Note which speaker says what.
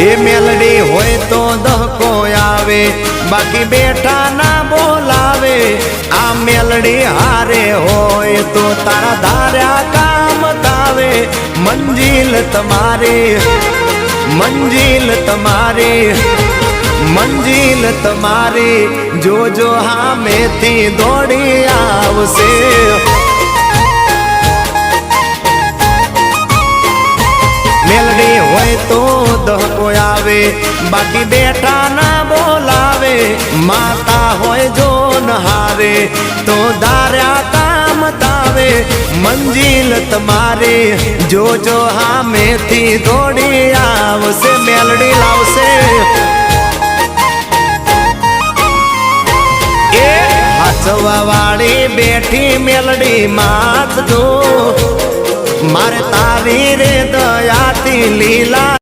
Speaker 1: એ મેલડી હોય તો દહકો આવે, બાકી બેઠા ના બોલાવે। આ મેલડી હારે હોય તો તારા ધાર્યા કામ થાવે। મંજિલ તમારી, મંજિલ તમારી, મંજિલ તમારી, જોજો હામેથી દોડી આવશે। મેલડી હોય તો દહકો આવે, બાકી બેઠા ના બોલાવે। માતા હોય જો નહારે તો ધાર્યા કામ થાવે। મંજિલ તમારી, જોજો હામેથી દોડી આવશે। મેલડી લાવશે। એ હાચવા વાળી બેઠી મેલડી માત જો, મારે તારી રે દયાથી લીલા